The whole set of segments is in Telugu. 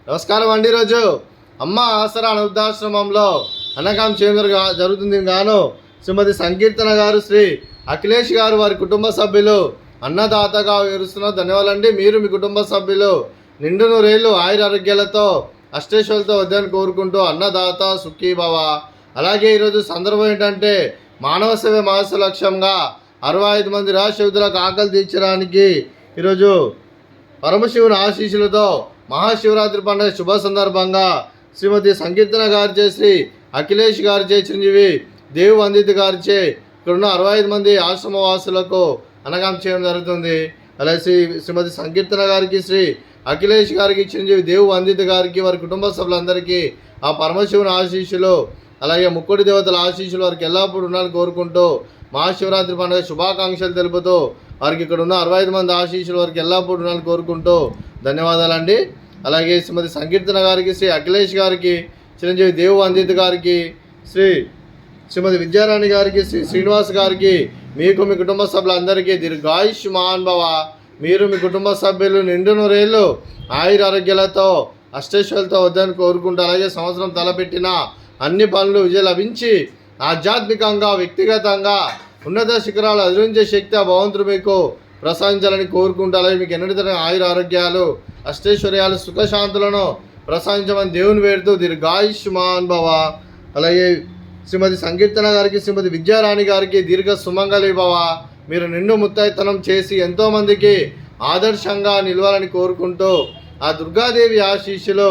నమస్కారం అండి. ఈరోజు అమ్మ ఆసరా వృద్ధాశ్రమంలో అన్నకాం చేయడం జరుగుతుంది గాను శ్రీమతి సంకీర్తన గారు, శ్రీ అఖిలేష్ గారు, వారి కుటుంబ సభ్యులు అన్నదాతగా వివరిస్తున్నారు. ధన్యవాదాలండి. మీరు మీ కుటుంబ సభ్యులు నిండు నూరేళ్ళు ఆయురారోగ్యాలతో అష్టేశ్వరులతో వద్దని కోరుకుంటూ అన్నదాత సుఖీభవ. అలాగే ఈరోజు సందర్భం ఏంటంటే మానవ సేవ మాస లక్ష్యంగా 65 మంది రాష్ట్రయుతులకు ఆకలి తీర్చడానికి ఈరోజు పరమశివుని ఆశీస్సులతో మహాశివరాత్రి పండుగ శుభ సందర్భంగా శ్రీమతి సంకీర్తన గారిచే, శ్రీ అఖిలేష్ గారిచే, చిరంజీవి దేవు వందిత గారిచే ఇక్కడున్న 65 మంది ఆశ్రమవాసులకు అన్నదానం చేయడం జరుగుతుంది. అలాగే శ్రీమతి సంకీర్తన గారికి, శ్రీ అఖిలేష్ గారికి, చిరంజీవి దేవు వందిత గారికి, వారి కుటుంబ సభ్యులందరికీ ఆ పరమశివుని ఆశీస్సులు, అలాగే ముక్కోటి దేవతల ఆశీస్సులు వారికి ఎల్లప్పుడూ ఉండాలని కోరుకుంటూ మహాశివరాత్రి పండుగ శుభాకాంక్షలు తెలుపుతూ వారికి ఇక్కడ ఉన్న 65 మంది ఆశీస్సులు వారికి ఎల్లప్పుడూ ఉండాలని కోరుకుంటూ ధన్యవాదాలండి. అలాగే శ్రీమతి సంకీర్తన గారికి, శ్రీ అఖిలేష్ గారికి, చిరంజీవి దేవు వందిత గారికి, శ్రీమతి విద్యారాణి గారికి, శ్రీ శ్రీనివాస్ గారికి, మీకు మీ కుటుంబ సభ్యులందరికీ దీర్ఘాయుష్మాన్ భవ. మీరు మీ కుటుంబ సభ్యులు నిండు నూరేళ్ళు ఆయురారోగ్యాలతో అష్టైశ్వర్యాలతో వద్దని కోరుకుంటూ, అలాగే సంవత్సరం తలపెట్టిన అన్ని పనులు విజయం లభించి ఆధ్యాత్మికంగా వ్యక్తిగతంగా ఉన్నత శిఖరాలు అధిరించే శక్తి ఆ భగవంతుడు మీకు ప్రసాదించాలని కోరుకుంటూ, అలాగే మీకు ఎన్నటితర ఆయుర ఆరోగ్యాలు అష్టైశ్వర్యాలు సుఖశాంతులను ప్రసాదించమని దేవుని వేడుతూ దీర్ఘాయుష్మాన్ భవ. అలాగే శ్రీమతి సంకీర్తన గారికి, శ్రీమతి విద్యారాణి గారికి దీర్ఘ సుమంగళి భవ. మీరు నిండు ముత్తైతనం చేసి ఎంతోమందికి ఆదర్శంగా నిలవాలని కోరుకుంటూ, ఆ దుర్గాదేవి ఆశీస్సులు,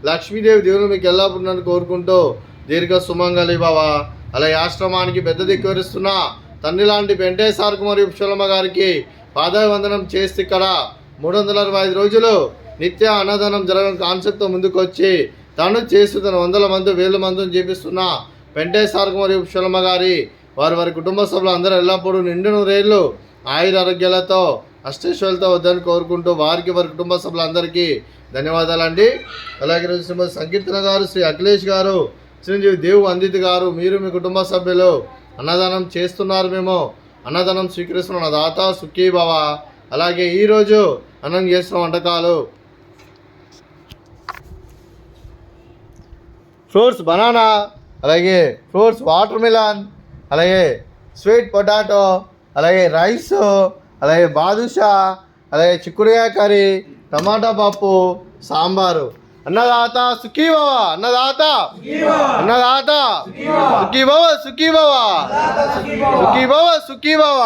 లక్ష్మీదేవి దేవుని మీకు ఎల్లప్పుడూ కోరుకుంటూ దీర్ఘ సుమంగళి భవ. అలాగే ఆశ్రమానికి పెద్ద దిక్కువరిస్తున్న తండ్రి లాంటి వెంకటేశ్వర కుమారి పుష్పలమ్మ గారికి పాదాభివందనం చేసి ఇక్కడ 365 రోజులు నిత్య అన్నదానం జరగడం కాన్సెప్ట్తో ముందుకు వచ్చి తను చేస్తున్న 100 మంది 1000 మందిని చేపిస్తున్న వెంకటేశ్వర కుమారి పుష్పలమ్మ గారి వారి కుటుంబ సభ్యులు అందరూ ఎల్లప్పుడూ నిండు నూరేళ్ళు ఆయురారోగ్యాలతో అష్టైశ్వర్యాలతో వద్దని కోరుకుంటూ వారికి వారి కుటుంబ సభ్యులందరికీ ధన్యవాదాలండి. అలాగే శ్రీమతి సంకీర్తన గారు, శ్రీ అఖిలేష్ గారు, చిరంజీవి దేవు వందిత గారు, మీరు మీ కుటుంబ సభ్యులు అన్నదానం చేస్తున్నారు. మేము అన్నదానం స్వీకరిస్తున్న దాత సుఖీభవ. అలాగే ఈరోజు అన్నం చేస్తున్న వంటకాలు ఫ్రూట్స్ బనానా, అలాగే ఫ్రూట్స్ వాటర్ మిలన్, అలాగే స్వీట్ పొటాటో, అలాగే రైస్, అలాగే బాదుషా, అలాగే చిక్కుడుకాయ కర్రీ, టమాటా పప్పు, సాంబారు. అన్నదాత సుఖీభవ, అన్నదాత అన్నదాత సుఖీభవ, సుఖీభవ, సుఖీభవ, సుఖీభవ.